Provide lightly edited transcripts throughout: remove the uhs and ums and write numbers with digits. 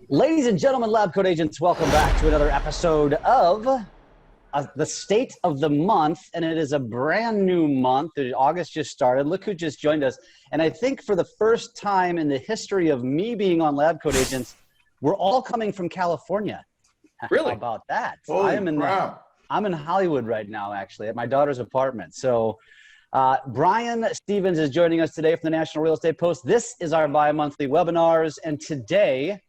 Ladies and gentlemen, Lab Coat Agents, welcome back to another episode of the State of the Month, and it is a brand new month. August just started. Look who just joined us. And I think for the first time in the history of me being on Lab Coat Agents, we're all coming from California. Really? How about that? Holy I'm in Hollywood right now, actually, at my daughter's apartment. So Brian Stevens is joining us today from the National Real Estate Post. This is our bi-monthly webinars, and today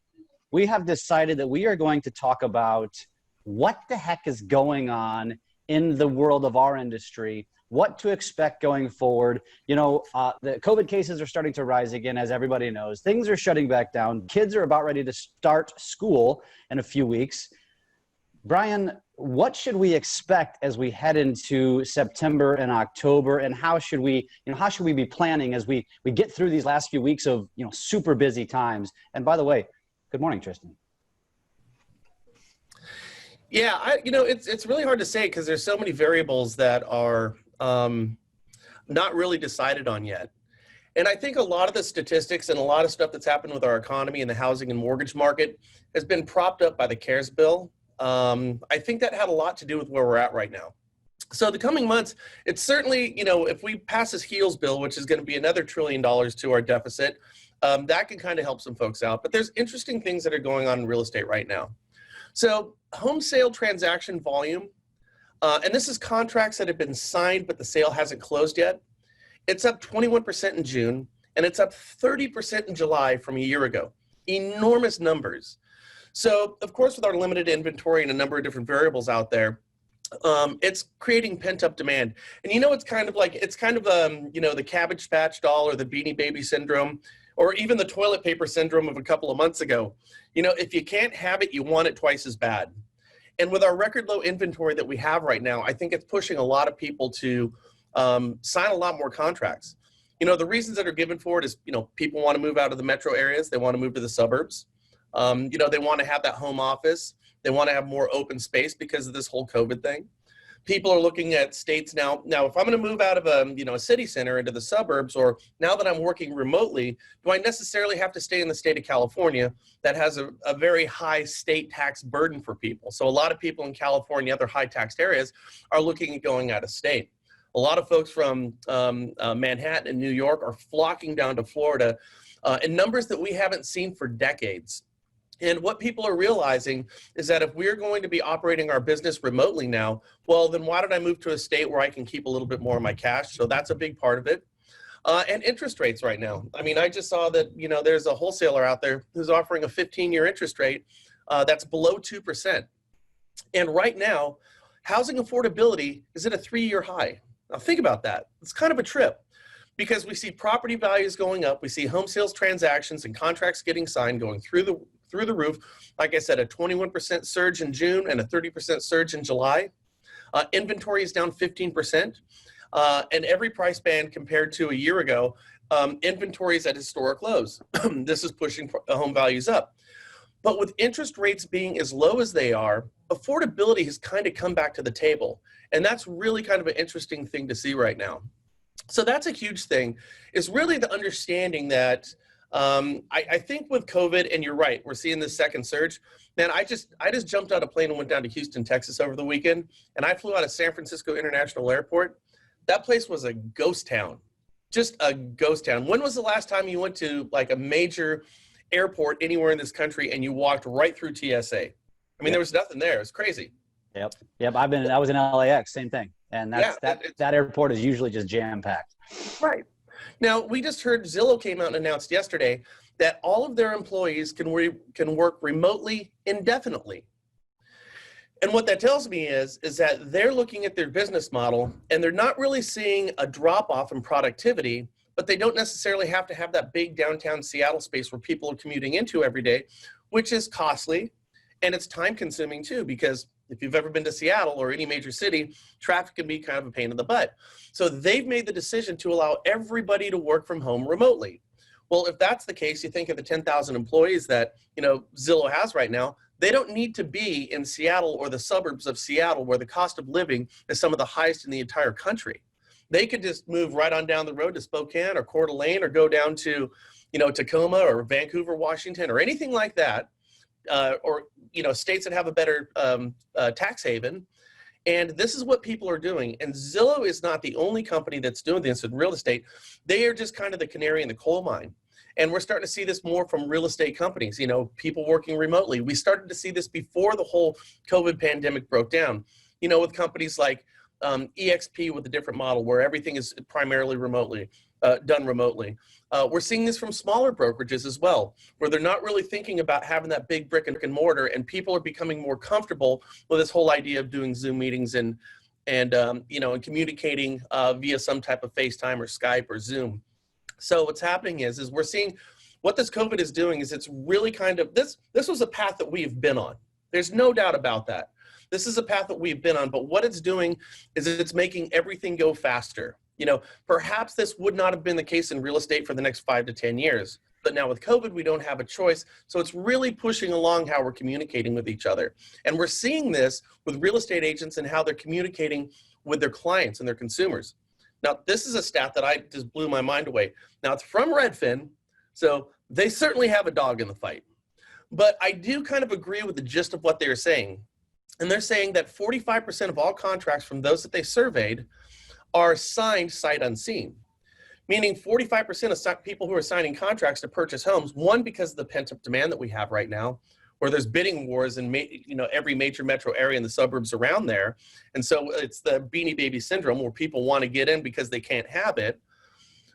we have decided that we are going to talk about what the heck is going on in the world of our industry, what to expect going forward. You know, the COVID cases are starting to rise again, as everybody knows. Things are shutting back down. Kids are about ready to start school in a few weeks. Brian, what should we expect as we head into September and October, and how should we be planning as we get through these last few weeks of, super busy times? And by the way, good morning, Tristan. Yeah, it's really hard to say because there's so many variables that are not really decided on yet. And I think a lot of the statistics and a lot of stuff that's happened with our economy and the housing and mortgage market has been propped up by the CARES bill. I think that had a lot to do with where we're at right now. So the coming months, it's certainly, if we pass this HEALS bill, which is going to be another $1 trillion to our deficit, that can kind of help some folks out. But there's interesting things that are going on in real estate right now. So home sale transaction volume, and this is contracts that have been signed, but the sale hasn't closed yet. It's up 21% in June, and it's up 30% in July from a year ago. Enormous numbers. So of course, with our limited inventory and a number of different variables out there, it's creating pent-up demand. And it's kind of the Cabbage Patch doll or the Beanie Baby syndrome, or even the toilet paper syndrome of a couple of months ago. If you can't have it, you want it twice as bad. And with our record low inventory that we have right now, I think it's pushing a lot of people to sign a lot more contracts. The reasons that are given for it is, people want to move out of the metro areas. They want to move to the suburbs. They want to have that home office. They want to have more open space because of this whole COVID thing. People are looking at states now. Now, if I'm going to move out of a city center into the suburbs, or now that I'm working remotely, do I necessarily have to stay in the state of California that has a very high state tax burden for people? So a lot of people in California, other high taxed areas, are looking at going out of state. A lot of folks from Manhattan and New York are flocking down to Florida in numbers that we haven't seen for decades. And what people are realizing is that if we're going to be operating our business remotely now, well, then why don't I move to a state where I can keep a little bit more of my cash? So that's a big part of it. And interest rates right now. I mean, I just saw that, there's a wholesaler out there who's offering a 15-year interest rate that's below 2%. And right now, housing affordability is at a 3-year high. Now think about that. It's kind of a trip, because we see property values going up. We see home sales transactions and contracts getting signed going through the roof. Like I said, a 21% surge in June and a 30% surge in July. Inventory is down 15%. And every price band compared to a year ago, inventory is at historic lows. This is pushing home values up. But with interest rates being as low as they are, affordability has kind of come back to the table. And that's really kind of an interesting thing to see right now. So that's a huge thing, is really the understanding that I think with COVID, and you're right, we're seeing this second surge. Man, I just jumped out of a plane and went down to Houston, Texas over the weekend, and I flew out of San Francisco International Airport. That place was a ghost town, just a ghost town. When was the last time you went to like a major airport anywhere in this country and you walked right through TSA? I mean, There was nothing there. It was crazy. Yep. I was in LAX, same thing. And that airport is usually just jam-packed. Right. Now, we just heard Zillow came out and announced yesterday that all of their employees can work remotely indefinitely. And what that tells me is that they're looking at their business model and they're not really seeing a drop-off in productivity, but they don't necessarily have to have that big downtown Seattle space where people are commuting into every day, which is costly and it's time-consuming too, because if you've ever been to Seattle or any major city, traffic can be kind of a pain in the butt. So they've made the decision to allow everybody to work from home remotely. Well, if that's the case, you think of the 10,000 employees that Zillow has right now. They don't need to be in Seattle or the suburbs of Seattle, where the cost of living is some of the highest in the entire country. They could just move right on down the road to Spokane or Coeur d'Alene, or go down to Tacoma or Vancouver, Washington, or anything like that. or states that have a better tax haven. And this is what people are doing. And Zillow is not the only company that's doing this in real estate. They are just kind of the canary in the coal mine. And we're starting to see this more from real estate companies, people working remotely. We started to see this before the whole COVID pandemic broke down, with companies like EXP with a different model where everything is primarily done remotely. We're seeing this from smaller brokerages as well, where they're not really thinking about having that big brick and mortar, and people are becoming more comfortable with this whole idea of doing Zoom meetings and communicating via some type of FaceTime or Skype or Zoom. So what's happening is we're seeing what this COVID is doing is it's really kind of, this was a path that we've been on. There's no doubt about that. This is a path that we've been on, but what it's doing is it's making everything go faster. Perhaps this would not have been the case in real estate for the next 5 to 10 years, but now with COVID, we don't have a choice. So it's really pushing along how we're communicating with each other. And we're seeing this with real estate agents and how they're communicating with their clients and their consumers. Now, this is a stat that I just blew my mind away. Now, it's from Redfin, so they certainly have a dog in the fight. But I do kind of agree with the gist of what they're saying. And they're saying that 45% of all contracts from those that they surveyed are signed sight unseen, meaning 45% of people who are signing contracts to purchase homes, one, because of the pent-up demand that we have right now, where there's bidding wars in every major metro area and the suburbs around there. And so it's the Beanie Baby syndrome where people want to get in because they can't have it.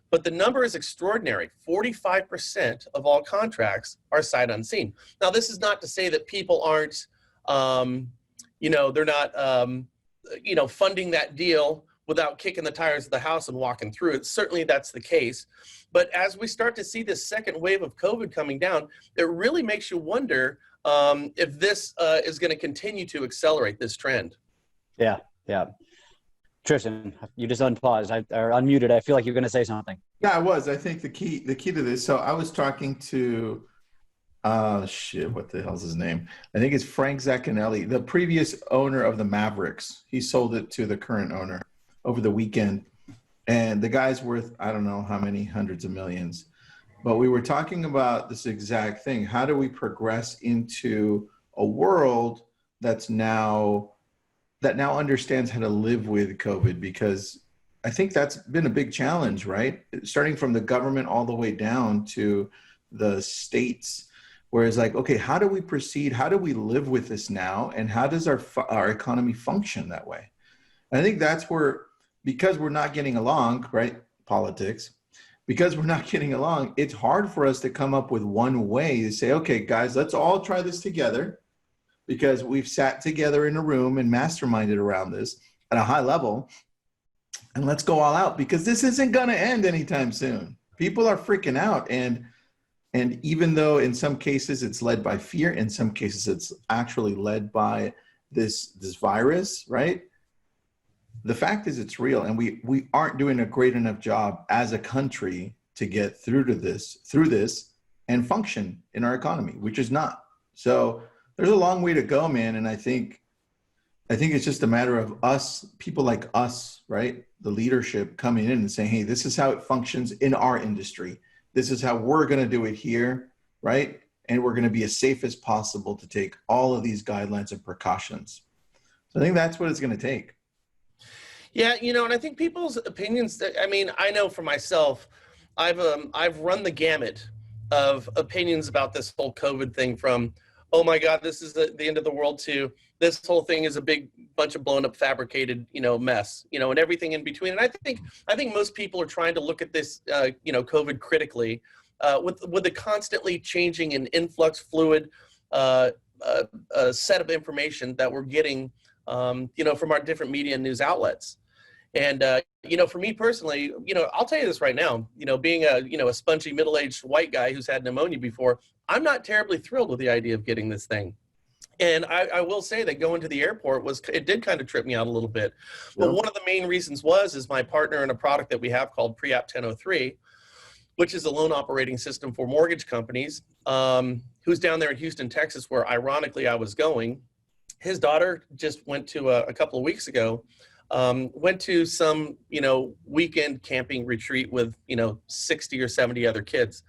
But the number is extraordinary. 45% of all contracts are sight unseen. Now, this is not to say that people aren't, they're not, funding that deal without kicking the tires of the house and walking through it. Certainly that's the case. But as we start to see this second wave of COVID coming down, it really makes you wonder if this is going to continue to accelerate this trend. Yeah. Tristan, you just unpaused or unmuted. I feel like you're going to say something. Yeah, I was. I think the key to this. So I was talking to, what the hell's his name? I think it's Frank Zaccanelli, the previous owner of the Mavericks. He sold it to the current owner over the weekend. And the guy's worth, I don't know how many hundreds of millions. But we were talking about this exact thing. How do we progress into a world that now understands how to live with COVID? Because I think that's been a big challenge, right? Starting from the government all the way down to the states, where it's like, okay, how do we proceed? How do we live with this now? And how does our economy function that way? And I think that's where, because we're not getting along, right? Politics. Because we're not getting along, it's hard for us to come up with one way to say, okay, guys, let's all try this together, because we've sat together in a room and masterminded around this at a high level, and let's go all out, because this isn't going to end anytime soon. People are freaking out. And even though in some cases it's led by fear, in some cases it's actually led by this virus, right? The fact is it's real, and we aren't doing a great enough job as a country to get through this and function in our economy, which is not. So there's a long way to go, man. And I think it's just a matter of us, people like us, right? The leadership coming in and saying, hey, this is how it functions in our industry. This is how we're going to do it here, right? And we're going to be as safe as possible to take all of these guidelines and precautions. So I think that's what it's going to take. Yeah, and I think people's opinions, I know for myself, I've run the gamut of opinions about this whole COVID thing, from, oh my God, this is the end of the world, to this whole thing is a big bunch of blown up fabricated, mess, and everything in between. And I think most people are trying to look at this, COVID critically, with the constantly changing and influx fluid set of information that we're getting, from our different media and news outlets. And, for me personally, I'll tell you this right now, being a spongy middle-aged white guy who's had pneumonia before, I'm not terribly thrilled with the idea of getting this thing. And I will say that going to the airport it did kind of trip me out a little bit. But one of the main reasons is my partner in a product that we have called Pre-App 1003, which is a loan operating system for mortgage companies, who's down there in Houston, Texas, where ironically I was going. His daughter just went to a couple of weeks ago, went to some, weekend camping retreat with, 60 or 70 other kids.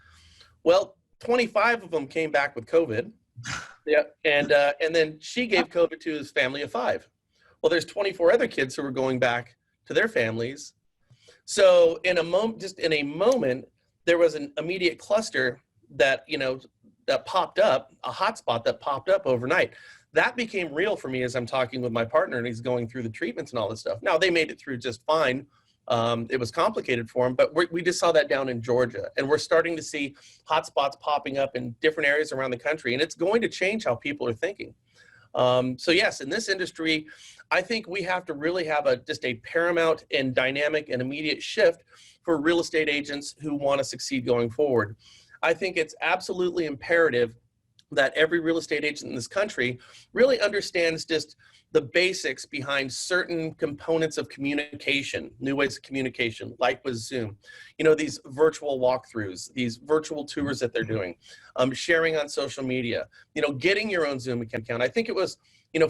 Well, 25 of them came back with COVID. Yeah, and then she gave COVID to his family of 5. Well, there's 24 other kids who are going back to their families. So in a moment, there was an immediate cluster that that popped up, a hotspot that popped up overnight. That became real for me as I'm talking with my partner, and he's going through the treatments and all this stuff. Now, they made it through just fine. It was complicated for him, but we just saw that down in Georgia, and we're starting to see hotspots popping up in different areas around the country, and it's going to change how people are thinking. So yes, in this industry, I think we have to really have just a paramount and dynamic and immediate shift for real estate agents who want to succeed going forward. I think it's absolutely imperative that every real estate agent in this country really understands just the basics behind certain components of communication, new ways of communication, like with Zoom, these virtual walkthroughs, these virtual tours that they're doing, sharing on social media, getting your own Zoom account. I think it was,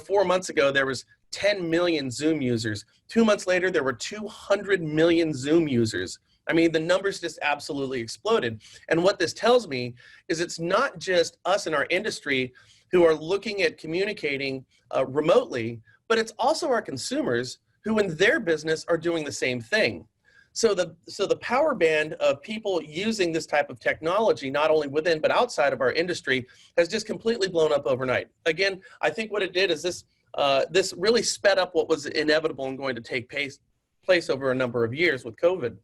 4 months ago, there was 10 million Zoom users. 2 months later, there were 200 million Zoom users. I mean, the numbers just absolutely exploded. And what this tells me is it's not just us in our industry who are looking at communicating remotely, but it's also our consumers who in their business are doing the same thing. So the power band of people using this type of technology, not only within but outside of our industry, has just completely blown up overnight. Again, I think what it did is this really sped up what was inevitable and going to take place over a number of years with COVID.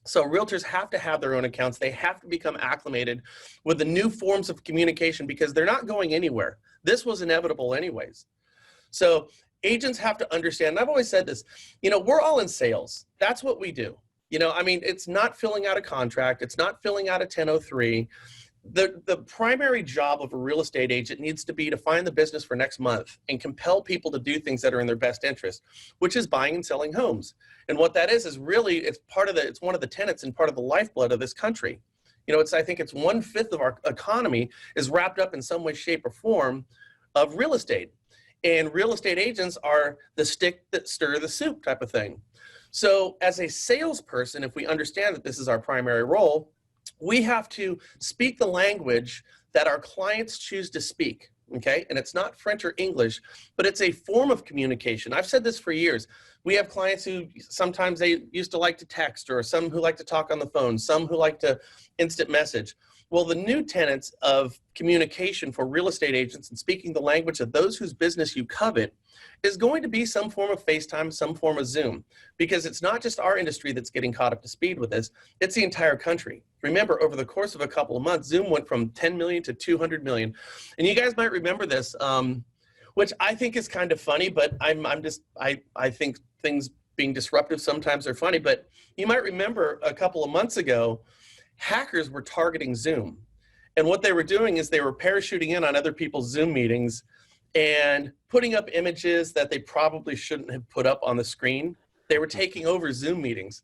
So realtors have to have their own accounts. They have to become acclimated with the new forms of communication because they're not going anywhere. This was inevitable anyways. So agents have to understand, and I've always said this, we're all in sales. That's what we do. It's not filling out a contract. It's not filling out a 1003. The primary job of a real estate agent needs to be to find the business for next month and compel people to do things that are in their best interest, which is buying and selling homes. And what that is really, it's one of the tenets and part of the lifeblood of this country. I think it's 1/5 of our economy is wrapped up in some way, shape, or form of real estate. And real estate agents are the stick that stir the soup type of thing. So as a salesperson, if we understand that this is our primary role, we have to speak the language that our clients choose to speak, okay? And it's not French or English, but it's a form of communication. I've said this for years. We have clients who sometimes they used to like to text, or some who like to talk on the phone, some who like to instant message. Well, the new tenets of communication for real estate agents and speaking the language of those whose business you covet is going to be some form of FaceTime, some form of Zoom, because it's not just our industry that's getting caught up to speed with this, it's the entire country. Remember, over the course of a couple of months, Zoom went from 10 million to 200 million. And you guys might remember this, which I think is kind of funny, but I think things being disruptive sometimes are funny, but you might remember a couple of months ago, hackers were targeting Zoom. And what they were doing is they were parachuting in on other people's Zoom meetings and putting up images that they probably shouldn't have put up on the screen. They were taking over Zoom meetings.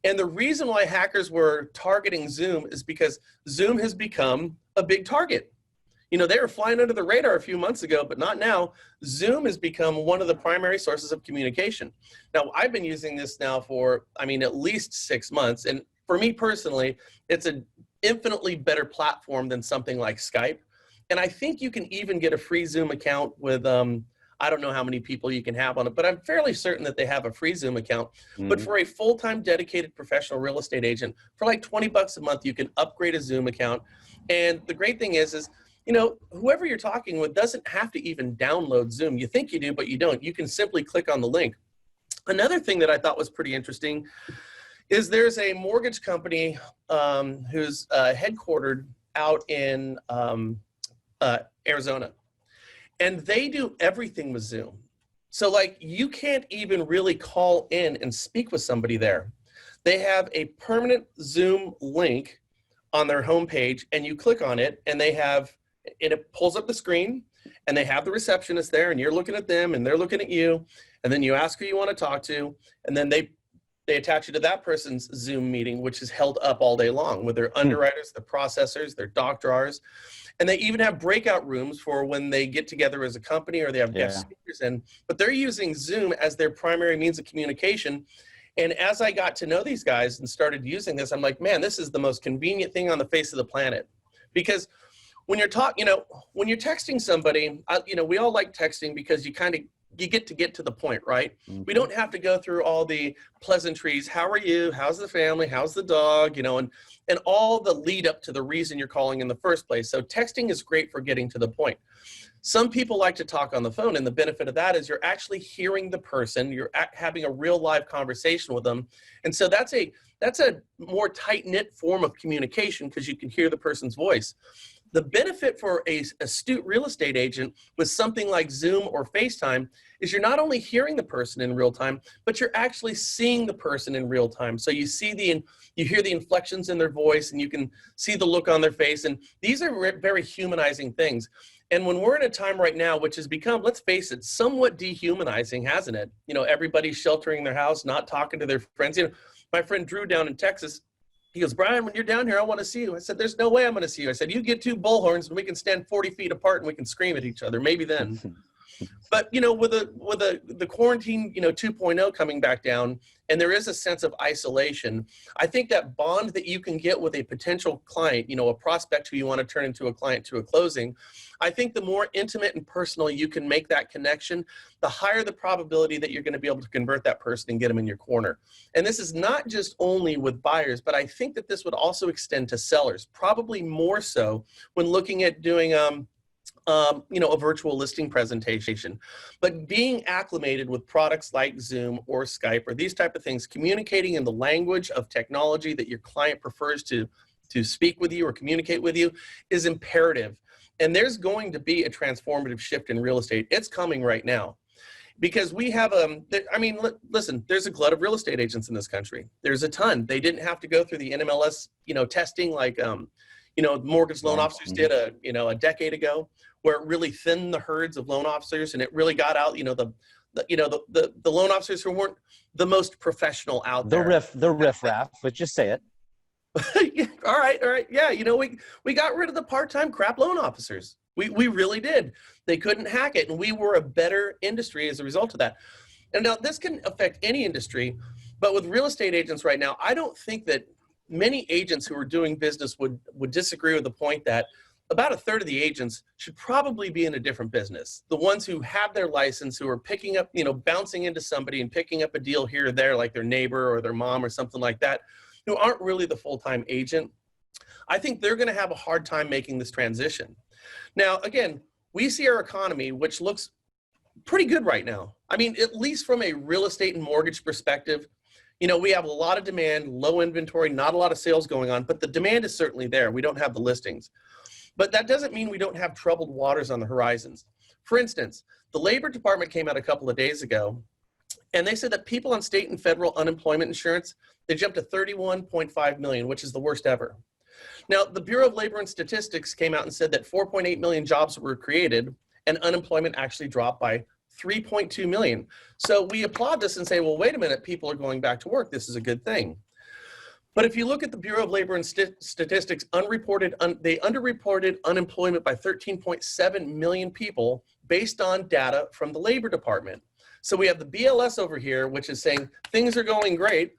And the reason why hackers were targeting Zoom is because Zoom has become a big target. They were flying under the radar a few months ago, but not now. Zoom has become one of the primary sources of communication. Now, I've been using this now for, at least 6 months. And for me personally, it's an infinitely better platform than something like Skype. And I think you can even get a free Zoom account with, I don't know how many people you can have on it, but I'm fairly certain that they have a free Zoom account. Mm-hmm. But for a full-time dedicated professional real estate agent, for like $20 a month, you can upgrade a Zoom account. And the great thing is, whoever you're talking with doesn't have to even download Zoom. You think you do, but you don't. You can simply click on the link. Another thing that I thought was pretty interesting is there's a mortgage company who's headquartered out in Arizona, and they do everything with Zoom. So you can't even really call in and speak with somebody there. They have a permanent Zoom link on their homepage, and you click on it, and it pulls up the screen, and they have the receptionist there, and you're looking at them, and they're looking at you, and then you ask who you want to talk to, and then they attach you to that person's Zoom meeting, which is held up all day long with their underwriters, their processors, their doctorars. And they even have breakout rooms for when they get together as a company or they have guest speakers in. But they're using Zoom as their primary means of communication. And as I got to know these guys and started using this, I'm like, man, this is the most convenient thing on the face of the planet. Because when you're when you're texting somebody, we all like texting because you get to the point, right? Mm-hmm. We don't have to go through all the pleasantries. How are you? How's the family? How's the dog? And all the lead up to the reason you're calling in the first place. So texting is great for getting to the point. Some people like to talk on the phone, and the benefit of that is you're actually hearing the person. You're having a real live conversation with them. And so that's a more tight-knit form of communication because you can hear the person's voice. The benefit for an astute real estate agent with something like Zoom or FaceTime is you're not only hearing the person in real time, but you're actually seeing the person in real time. So you hear the inflections in their voice, and you can see the look on their face. And these are very humanizing things. And when we're in a time right now, which has become, let's face it, somewhat dehumanizing, hasn't it? Everybody's sheltering in their house, not talking to their friends. My friend Drew down in Texas, he goes, Brian, when you're down here, I want to see you. I said, there's no way I'm going to see you. I said, you get 2 bullhorns and we can stand 40 feet apart and we can scream at each other. Maybe then. But, with the quarantine, 2.0 coming back down, and there is a sense of isolation, I think that bond that you can get with a potential client, a prospect who you want to turn into a client to a closing, I think the more intimate and personal you can make that connection, the higher the probability that you're going to be able to convert that person and get them in your corner. And this is not just only with buyers, but I think that this would also extend to sellers, probably more so when looking at doing a virtual listing presentation. But being acclimated with products like Zoom or Skype or these type of things, communicating in the language of technology that your client prefers to speak with you or communicate with you is imperative. And there's going to be a transformative shift in real estate. It's coming right now. Because we have, listen, there's a glut of real estate agents in this country. There's a ton. They didn't have to go through the NMLS, testing like, mortgage loan officers did a decade ago, where it really thinned the herds of loan officers, and it really got out, the loan officers who weren't the most professional out there. The riffraff, but just say it. Yeah, all right. Yeah, we got rid of the part-time crap loan officers. We really did. They couldn't hack it, and we were a better industry as a result of that. And now this can affect any industry, but with real estate agents right now, I don't think that many agents who are doing business would disagree with the point that about a third of the agents should probably be in a different business. The ones who have their license, who are picking up, bouncing into somebody and picking up a deal here or there, like their neighbor or their mom or something like that, who aren't really the full-time agent. I think they're going to have a hard time making this transition. Now, again, we see our economy, which looks pretty good right now. I mean, at least from a real estate and mortgage perspective, we have a lot of demand, low inventory, not a lot of sales going on, but the demand is certainly there. We don't have the listings. But that doesn't mean we don't have troubled waters on the horizons. For instance, the Labor Department came out a couple of days ago, and they said that people on state and federal unemployment insurance, they jumped to 31.5 million, which is the worst ever. Now, the Bureau of Labor and Statistics came out and said that 4.8 million jobs were created, and unemployment actually dropped by 3.2 million. So we applaud this and say, well, wait a minute, people are going back to work. This is a good thing. But if you look at the Bureau of Labor and Statistics, they underreported unemployment by 13.7 million people based on data from the Labor Department. So we have the BLS over here, which is saying things are going great.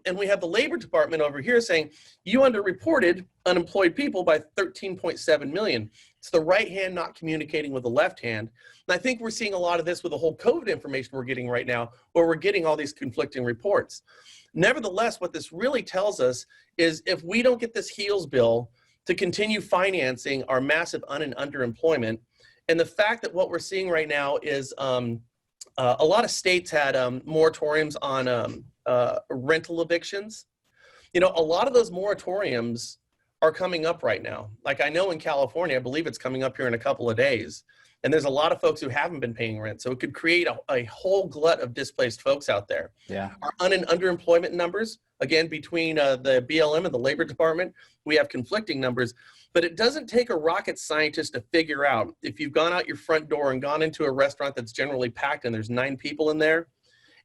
And we have the Labor Department over here saying you underreported unemployed people by 13.7 million. It's the right hand not communicating with the left hand. And I think we're seeing a lot of this with the whole COVID information we're getting right now, where we're getting all these conflicting reports. Nevertheless, what this really tells us is if we don't get this HEALS bill to continue financing our massive and underemployment, and the fact that what we're seeing right now is a lot of states had moratoriums on rental evictions. A lot of those moratoriums are coming up right now. Like I know in California, I believe it's coming up here in a couple of days. And there's a lot of folks who haven't been paying rent. So it could create a whole glut of displaced folks out there. Yeah. Our and underemployment numbers, again, between the BLM and the Labor Department, we have conflicting numbers. But it doesn't take a rocket scientist to figure out if you've gone out your front door and gone into a restaurant that's generally packed and there's 9 people in there,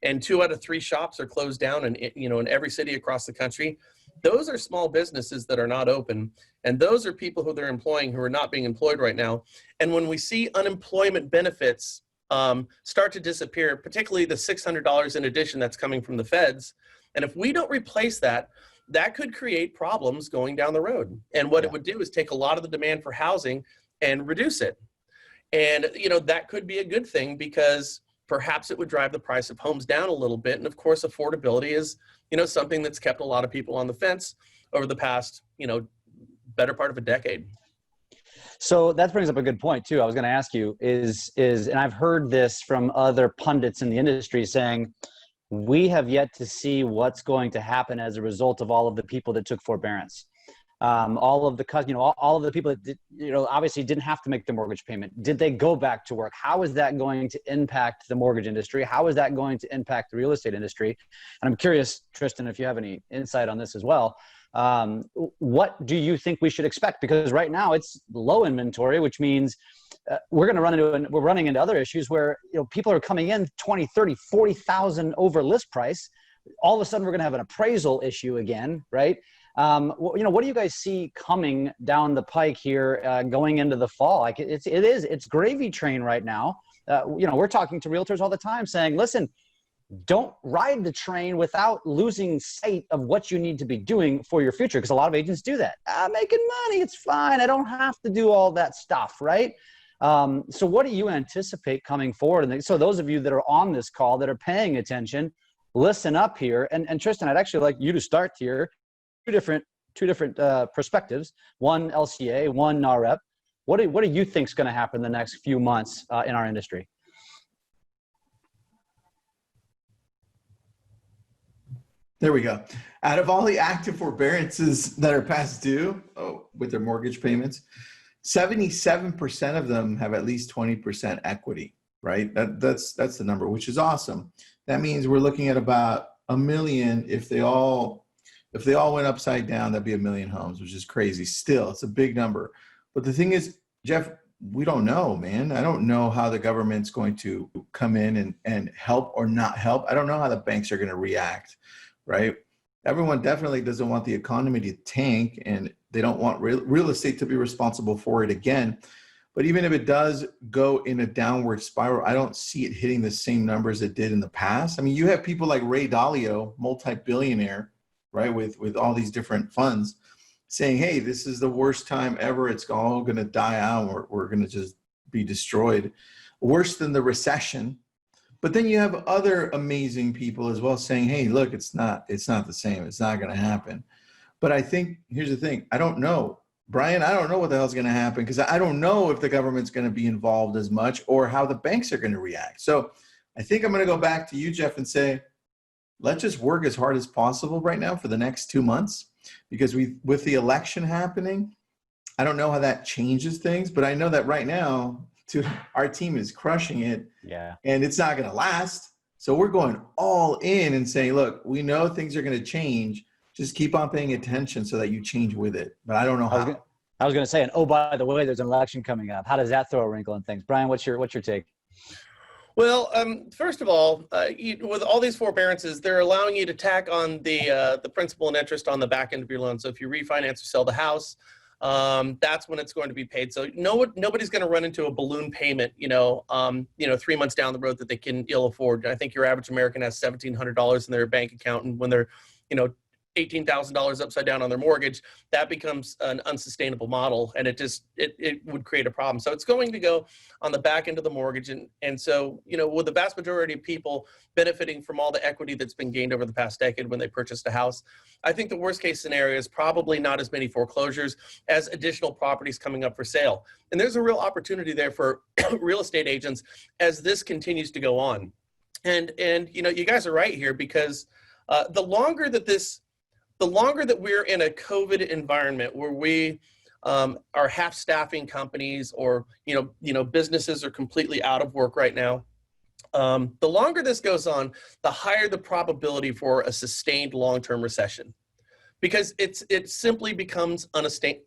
and 2 out of 3 shops are closed down in every city across the country. Those are small businesses that are not open, and those are people who they're employing who are not being employed right now. And when we see unemployment benefits start to disappear, particularly the $600 in addition that's coming from the feds, and if we don't replace that, that could create problems going down the road. And what it would do is take a lot of the demand for housing and reduce it. And, you know, that could be a good thing because perhaps it would drive the price of homes down a little bit. And of course, affordability is, you know, something that's kept a lot of people on the fence over the past, you know, better part of a decade. So that brings up a good point too. I was going to ask you and I've heard this from other pundits in the industry saying, we have yet to see what's going to happen as a result of all of the people that took forbearance. All of the people that did, you know, obviously didn't have to make the mortgage payment. Did they go back to work? How is that going to impact the mortgage industry? How is that going to impact the real estate industry? And I'm curious, Tristan, if you have any insight on this as well. What do you think we should expect? Because right now it's low inventory, which means we're running into other issues where, you know, people are coming in 20, 30, 40,000 over list price. All of a sudden we're going to have an appraisal issue again, right? You know, what do you guys see coming down the pike here going into the fall? Like it's gravy train right now. You know, we're talking to realtors all the time saying, listen, don't ride the train without losing sight of what you need to be doing for your future. Because a lot of agents do that. I'm making money. It's fine. I don't have to do all that stuff, right? So what do you anticipate coming forward? And so those of you that are on this call that are paying attention, listen up here. And Tristan, I'd actually like you to start here. Two different perspectives. One LCA, one NREP. What do you think is going to happen the next few months in our industry? There we go. Out of all the active forbearances that are past due with their mortgage payments, 77% of them have at least 20% equity, right? That's the number, which is awesome. That means we're looking at about 1 million. If they all went upside down, that'd be 1 million homes, which is crazy. Still, it's a big number. But the thing is, Jeff, we don't know, man. I don't know how the government's going to come in and help or not help. I don't know how the banks are going to react. Right? Everyone definitely doesn't want the economy to tank, and they don't want real estate to be responsible for it again. But even if it does go in a downward spiral, I don't see it hitting the same numbers it did in the past. I mean, you have people like Ray Dalio, multi-billionaire, right, with all these different funds, saying, hey, this is the worst time ever. It's all going to die out. We're going to just be destroyed. Worse than the recession. But then you have other amazing people as well saying, hey, look, it's not the same. It's not going to happen. But I think, here's the thing. I don't know. Brian, I don't know what the hell's going to happen because I don't know if the government's going to be involved as much or how the banks are going to react. So I think I'm going to go back to you, Jeff, and say, let's just work as hard as possible right now for the next 2 months because with the election happening, I don't know how that changes things, but I know that right now, our team is crushing it, and it's not going to last. So we're going all in and saying, look, we know things are going to change. Just keep on paying attention so that you change with it. But I don't know how. I was going to say, and oh, by the way, there's an election coming up. How does that throw a wrinkle in things? Brian, what's your take? Well, first of all, with all these forbearances, they're allowing you to tack on the principal and interest on the back end of your loan. So if you refinance or sell the house, that's when it's going to be paid. So nobody's going to run into a balloon payment, 3 months down the road that they can ill afford. I think your average American has $1,700 in their bank account, and when they're, $18,000 upside down on their mortgage, that becomes an unsustainable model, and it would create a problem. So it's going to go on the back end of the mortgage, and so with the vast majority of people benefiting from all the equity that's been gained over the past decade when they purchased a house, I think the worst case scenario is probably not as many foreclosures as additional properties coming up for sale. And there's a real opportunity there for real estate agents as this continues to go on. And you guys are right here because the longer that we're in a COVID environment where we are half staffing companies or, businesses are completely out of work right now, the longer this goes on, the higher the probability for a sustained long-term recession because it simply becomes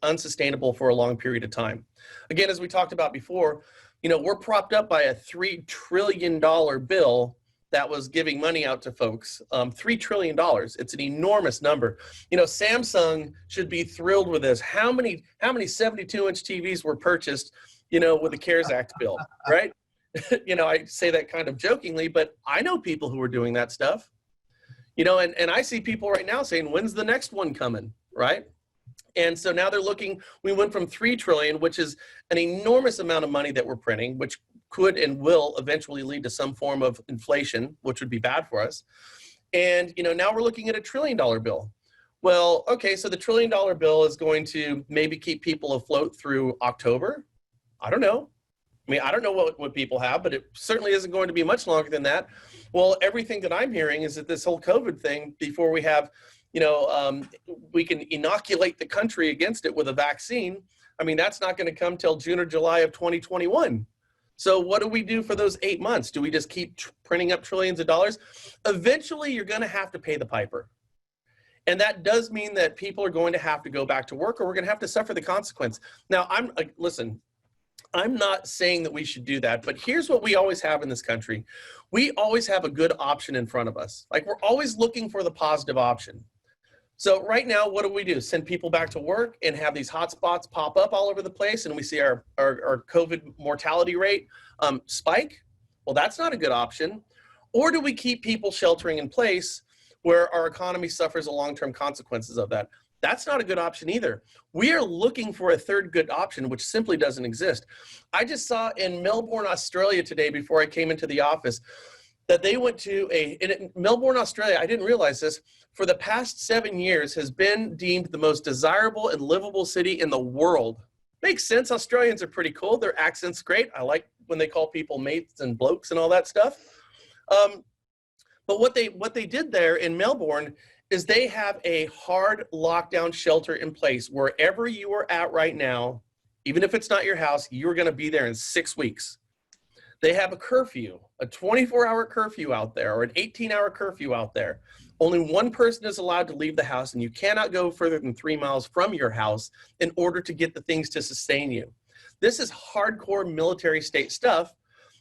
unsustainable for a long period of time. Again, as we talked about before, we're propped up by a $3 trillion bill that was giving money out to folks, $3 trillion. It's an enormous number. Samsung should be thrilled with this. How many 72-inch TVs were purchased, with the CARES Act bill, right? I say that kind of jokingly, but I know people who are doing that stuff. You know, and I see people right now saying, when's the next one coming, right? And so now they're looking, we went from 3 trillion, which is an enormous amount of money that we're printing, which could and will eventually lead to some form of inflation, which would be bad for us. And, you know, now we're looking at a $1 trillion bill. Well, okay, so the $1 trillion bill is going to maybe keep people afloat through October. I don't know. I mean, I don't know what people have, but it certainly isn't going to be much longer than that. Well, everything that I'm hearing is that this whole COVID thing, before we have, you know, we can inoculate the country against it with a vaccine. I mean, that's not going to come till June or July of 2021. So what do we do for those 8 months? Do we just keep printing up trillions of dollars? Eventually, you're going to have to pay the piper. And that does mean that people are going to have to go back to work, or we're going to have to suffer the consequence. Now, listen, I'm not saying that we should do that, but here's what we always have in this country. We always have a good option in front of us. Like, we're always looking for the positive option. So right now, what do? Send people back to work and have these hot spots pop up all over the place, and we see our COVID mortality rate spike? Well, that's not a good option. Or do we keep people sheltering in place where our economy suffers the long-term consequences of that? That's not a good option either. We are looking for a third good option, which simply doesn't exist. I just saw in Melbourne, Australia today, before I came into the office, that they went to in Melbourne, Australia, I didn't realize this, for the past 7 years has been deemed the most desirable and livable city in the world. Makes sense. Australians are pretty cool. Their accent's great. I like when they call people mates and blokes and all that stuff. But what they did there in Melbourne is they have a hard lockdown shelter in place. Wherever you are at right now, even if it's not your house, you're going to be there in 6 weeks. They have a curfew, a 24-hour curfew out there, or an 18-hour curfew out there. Only one person is allowed to leave the house, and you cannot go further than 3 miles from your house in order to get the things to sustain you. This is hardcore military state stuff.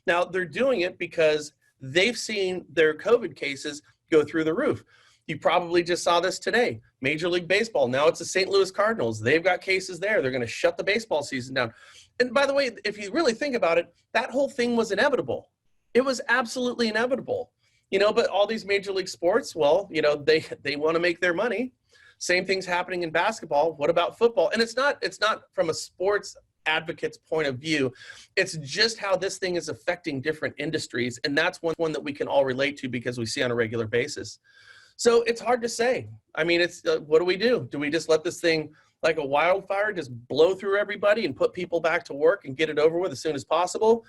Now, they're doing it because they've seen their COVID cases go through the roof. You probably just saw this today. Major League Baseball, now it's the St. Louis Cardinals. They've got cases there. They're going to shut the baseball season down. And by the way, if you really think about it, that whole thing was inevitable. It was absolutely inevitable. You know, but all these major league sports, well, you know, they want to make their money. Same thing's happening in basketball. What about football? And it's not from a sports advocate's point of view. It's just how this thing is affecting different industries. And that's one that we can all relate to because we see on a regular basis. So it's hard to say. I mean, it's what do? Do we just let this thing like a wildfire just blow through everybody and put people back to work and get it over with as soon as possible?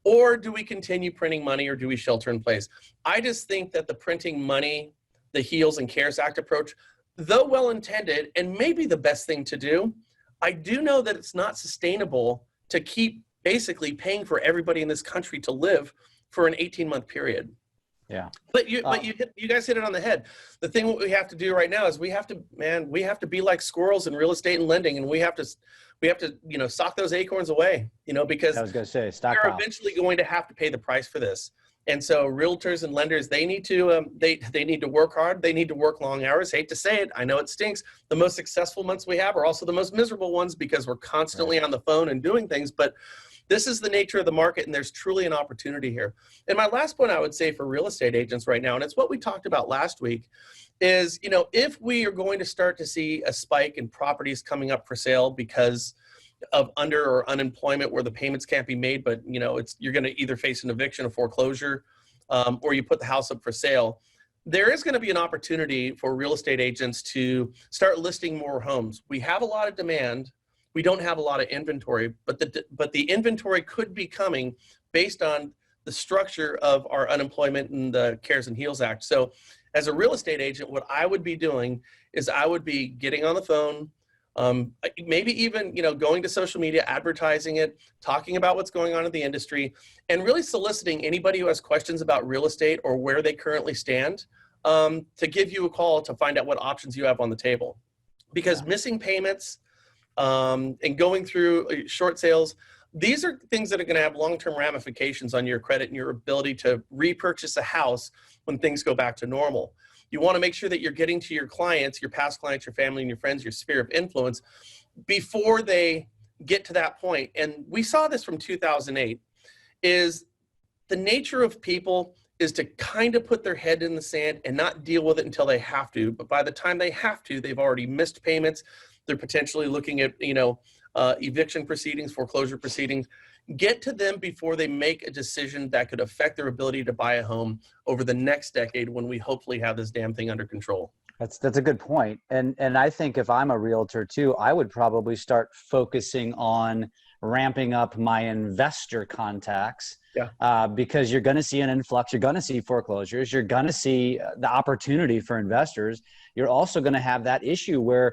Or do we continue printing money, or do we shelter in place? I just think that the printing money, the HEALS and CARES Act approach, though well-intended and maybe the best thing to do, I do know that it's not sustainable to keep basically paying for everybody in this country to live for an 18-month period. Yeah. But you guys hit it on the head. The thing what we have to do right now is we have to be like squirrels in real estate and lending, and we have to you know, sock those acorns away, you know, because I was going to say, stock they're off. eventually going to have to pay the price for this. And so realtors and lenders, they need to they need to work hard. They need to work long hours. Hate to say it, I know it stinks. The most successful months we have are also the most miserable ones because we're constantly on the phone and doing things. But this is the nature of the market, and there's truly an opportunity here. And my last point I would say for real estate agents right now, and it's what we talked about last week, is, you know, if we are going to start to see a spike in properties coming up for sale because of under or unemployment where the payments can't be made, but, you know, you're going to either face an eviction or foreclosure, or you put the house up for sale, there is going to be an opportunity for real estate agents to start listing more homes. We have a lot of demand. We don't have a lot of inventory, but the inventory could be coming based on the structure of our unemployment and the CARES and HEALS Act. So as a real estate agent, what I would be doing is I would be getting on the phone, maybe even, you know, going to social media, advertising it, talking about what's going on in the industry, and really soliciting anybody who has questions about real estate or where they currently stand, to give you a call to find out what options you have on the table. Because missing payments, and going through short sales, these are things that are going to have long-term ramifications on your credit and your ability to repurchase a house when things go back to normal. You want to make sure that you're getting to your clients, your past clients, your family and your friends, your sphere of influence before they get to that point. And we saw this from 2008, is the nature of people is to kind of put their head in the sand and not deal with it until they have to. But by the time they have to, they've already missed payments. They're potentially looking at, eviction proceedings, foreclosure proceedings. Get to them before they make a decision that could affect their ability to buy a home over the next decade when we hopefully have this damn thing under control. That's a good point. And I think if I'm a realtor too, I would probably start focusing on ramping up my investor contacts. Yeah. Because you're going to see an influx, you're going to see foreclosures, you're going to see the opportunity for investors. You're also going to have that issue where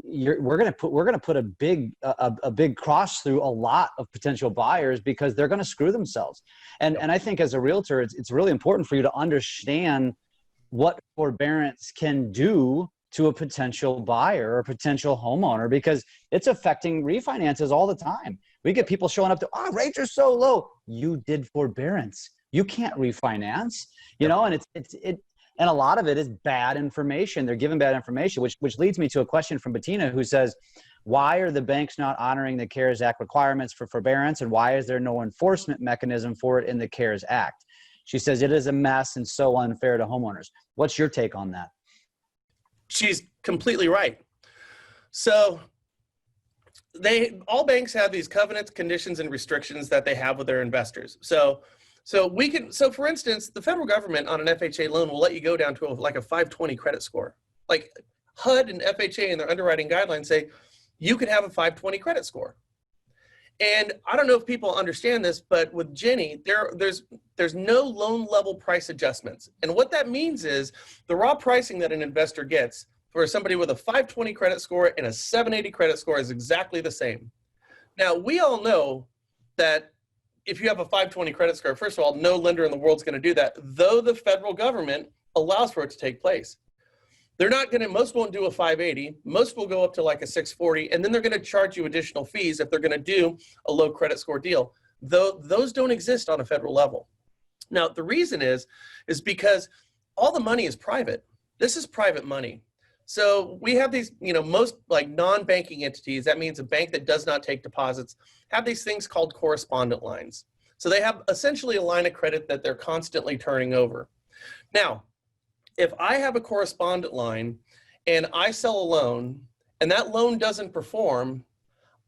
we're going to put a big cross through a lot of potential buyers because they're going to screw themselves. And I think as a realtor, it's really important for you to understand what forbearance can do to a potential buyer or potential homeowner, because it's affecting refinances all the time. We get people showing up to, rates are so low. You did forbearance. You can't refinance, and and a lot of it is bad information. They're given bad information, which leads me to a question from Bettina, who says, why are the banks not honoring the CARES Act requirements for forbearance, and why is there no enforcement mechanism for it in the CARES Act? She says it is a mess and so unfair to homeowners. What's your take on that? She's completely right. So all banks have these covenants, conditions, and restrictions that they have with their investors. So for instance, the federal government on an FHA loan will let you go down to like a 520 credit score. Like HUD and FHA and their underwriting guidelines say you could have a 520 credit score. And I don't know if people understand this, but with Ginnie, there's no loan level price adjustments. And what that means is the raw pricing that an investor gets for somebody with a 520 credit score and a 780 credit score is exactly the same. Now, we all know that if you have a 520 credit score, first of all, no lender in the world is going to do that, though the federal government allows for it to take place. Most won't do a 580, most will go up to like a 640, and then they're going to charge you additional fees if they're going to do a low credit score deal, though those don't exist on a federal level. Now, the reason is because all the money is private. This is private money. So we have these, most like non-banking entities, that means a bank that does not take deposits, have these things called correspondent lines. So they have essentially a line of credit that they're constantly turning over. Now, if I have a correspondent line and I sell a loan and that loan doesn't perform,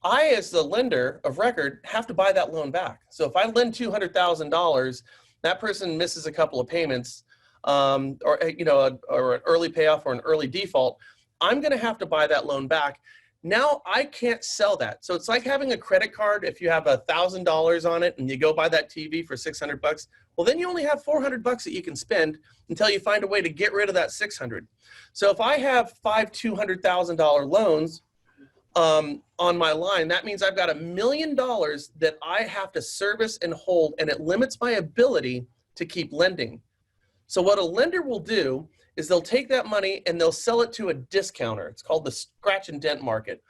I, as the lender of record, have to buy that loan back. So if I lend $200,000, that person misses a couple of payments, or an early payoff or an early default, I'm going to have to buy that loan back. Now I can't sell that. So it's like having a credit card. If you have $1,000 on it and you go buy that TV for $600, well, then you only have $400 that you can spend until you find a way to get rid of that $600. So if I have 5 $200,000 loans on my line, that means I've got $1 million that I have to service and hold, and it limits my ability to keep lending. So what a lender will do is they'll take that money and they'll sell it to a discounter. It's called the scratch and dent market.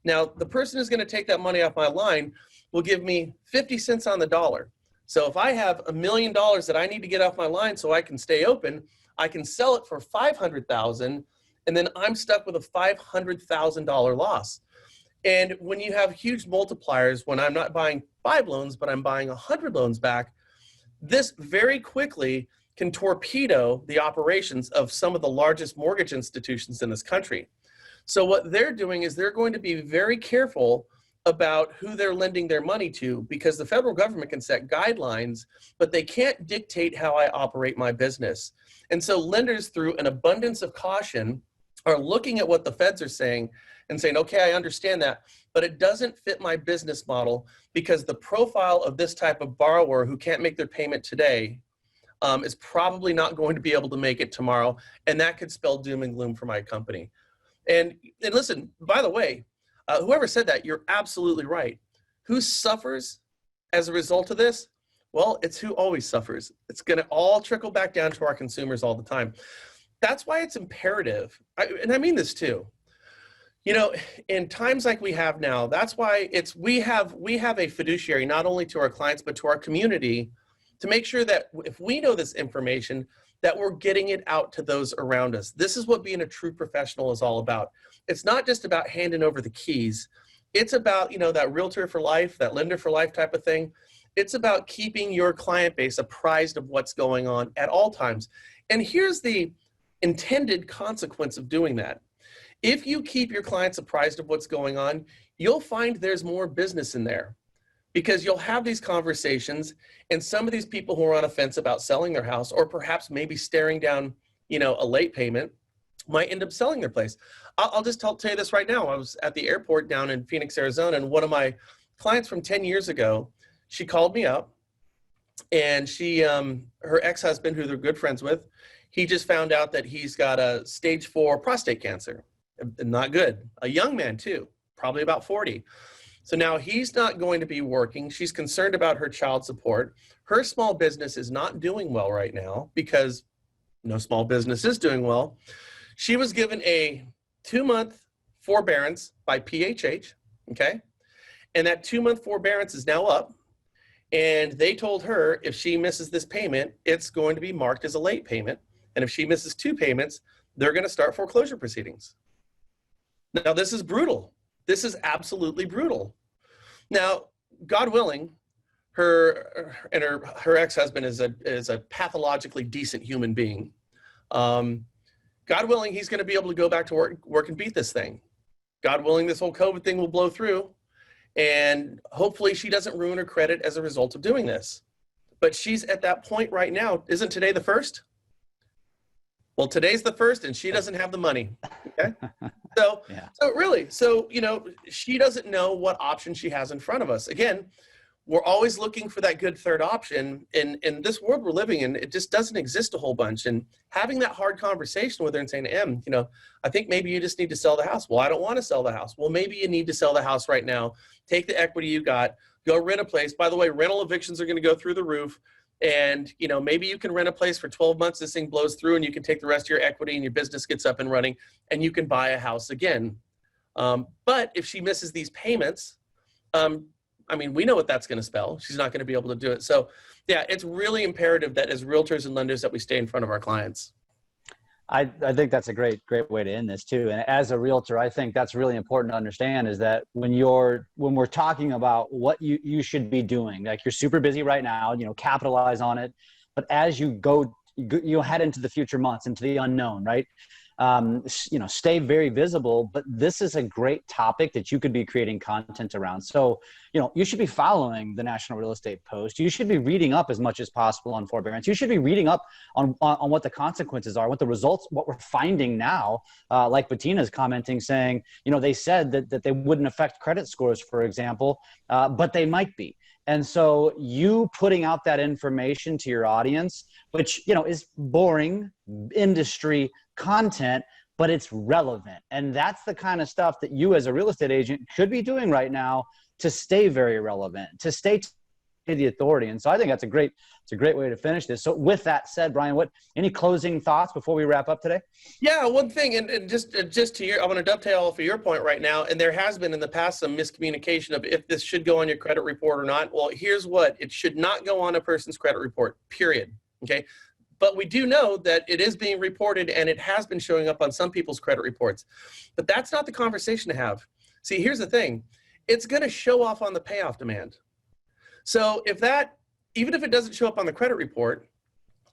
Now, the person who's going to take that money off my line will give me 50 cents on the dollar. So if I have $1 million that I need to get off my line so I can stay open, I can sell it for $500,000, and then I'm stuck with a $500,000 loss. And when you have huge multipliers, when I'm not buying 5 loans, but I'm buying 100 loans back, this very quickly can torpedo the operations of some of the largest mortgage institutions in this country. So what they're doing is they're going to be very careful about who they're lending their money to, because the federal government can set guidelines, but they can't dictate how I operate my business. And so lenders, through an abundance of caution, are looking at what the feds are saying and saying, okay, I understand that, but it doesn't fit my business model because the profile of this type of borrower who can't make their payment today is probably not going to be able to make it tomorrow, and that could spell doom and gloom for my company. And listen, by the way, whoever said that, you're absolutely right. Who suffers as a result of this? Well, it's who always suffers. It's going to all trickle back down to our consumers all the time. That's why it's imperative, and I mean this too. In times like we have now, that's why we have a fiduciary not only to our clients but to our community, to make sure that if we know this information, that we're getting it out to those around us. This is what being a true professional is all about. It's not just about handing over the keys. It's about, that realtor for life, that lender for life type of thing. It's about keeping your client base apprised of what's going on at all times. And here's the intended consequence of doing that. If you keep your clients apprised of what's going on, you'll find there's more business in there, because you'll have these conversations, and some of these people who are on a fence about selling their house, or perhaps maybe staring down, a late payment, might end up selling their place. I'll just tell you this right now. I was at the airport down in Phoenix, Arizona, and one of my clients from 10 years ago, she called me up, and her ex-husband, who they're good friends with, he just found out that he's got a stage 4 prostate cancer. Not good. A young man too, probably about 40. So now he's not going to be working. She's concerned about her child support. Her small business is not doing well right now, because no small business is doing well. She was given a 2-month forbearance by PHH, okay? And that 2-month forbearance is now up. And they told her if she misses this payment, it's going to be marked as a late payment. And if she misses 2 payments, they're going to start foreclosure proceedings. Now, this is brutal. This is absolutely brutal. Now, God willing, her ex-husband is a pathologically decent human being. God willing, he's going to be able to go back to work and beat this thing. God willing, this whole COVID thing will blow through, and hopefully she doesn't ruin her credit as a result of doing this. But she's at that point right now. Isn't today the 1st? Well, today's the 1st, and she doesn't have the money. Okay. So she doesn't know what option she has in front of us. Again, we're always looking for that good third option. In this world we're living in, it just doesn't exist a whole bunch. And having that hard conversation with her and saying, I think maybe you just need to sell the house. Well, I don't want to sell the house. Well, maybe you need to sell the house right now. Take the equity you got, go rent a place. By the way, rental evictions are going to go through the roof. And, maybe you can rent a place for 12 months, this thing blows through, and you can take the rest of your equity and your business gets up and running, and you can buy a house again. But if she misses these payments, we know what that's going to spell. She's not going to be able to do it. So yeah, it's really imperative that as realtors and lenders that we stay in front of our clients. I think that's a great way to end this too. And as a realtor, I think that's really important to understand, is that when we're talking about what you should be doing, like you're super busy right now, capitalize on it. But as you head into the future months, into the unknown, right? Stay very visible, but this is a great topic that you could be creating content around. So, you should be following the National Real Estate Post. You should be reading up as much as possible on forbearance. You should be reading up on what the consequences are, what the results, what we're finding now, like Bettina's commenting, saying, they said that they wouldn't affect credit scores, for example, but they might be. And so you putting out that information to your audience, which, is boring industry content, but it's relevant. And that's the kind of stuff that you as a real estate agent should be doing right now to stay very relevant, to stay the authority. And so I think it's a great way to finish this. So with that said, Brian, any closing thoughts before we wrap up today? Yeah, one thing, and just to I want to dovetail off of your point right now. And there has been in the past some miscommunication of if this should go on your credit report or not. Well, here's what: it should not go on a person's credit report, period. Okay. But we do know that it is being reported, and it has been showing up on some people's credit reports. But that's not the conversation to have. See, here's the thing. It's going to show off on the payoff demand. So even if it doesn't show up on the credit report,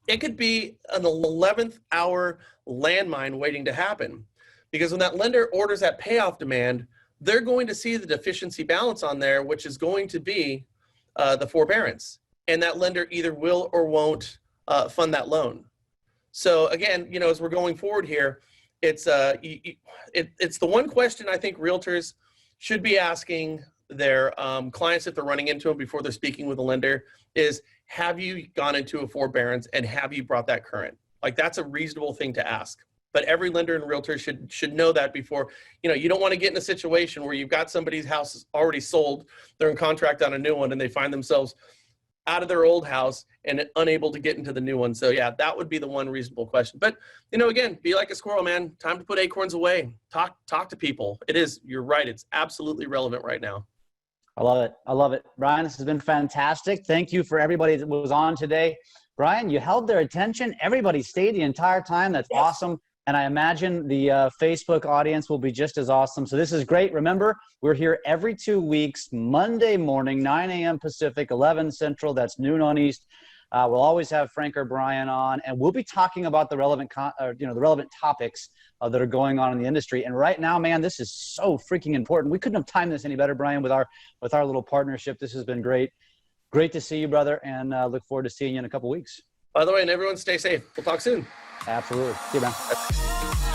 it could be an 11th hour landmine waiting to happen. Because when that lender orders that payoff demand, they're going to see the deficiency balance on there, which is going to be the forbearance. And that lender either will or won't fund that loan. So again, as we're going forward here, it's the one question I think realtors should be asking their clients if they're running into them before they're speaking with a lender is, have you gone into a forbearance and have you brought that current? Like, that's a reasonable thing to ask. But every lender and realtor should know that before. You don't want to get in a situation where you've got somebody's house already sold, they're in contract on a new one, and they find themselves out of their old house and unable to get into the new one. So yeah, that would be the one reasonable question. But again, be like a squirrel, man. Time to put acorns away. Talk to people. You're right. It's absolutely relevant right now. I love it. Brian, this has been fantastic. Thank you for everybody that was on today. Brian, you held their attention. Everybody stayed the entire time. That's awesome. And I imagine the Facebook audience will be just as awesome. So this is great. Remember, we're here every 2 weeks, Monday morning, 9 a.m. Pacific, 11 Central. That's noon on East. We'll always have Frank or Brian on, and we'll be talking about the relevant, the relevant topics that are going on in the industry. And right now, man, this is so freaking important. We couldn't have timed this any better, Brian, with our little partnership. This has been great. Great to see you, brother, and look forward to seeing you in a couple weeks. By the way, and everyone stay safe. We'll talk soon. Absolutely. See you, man.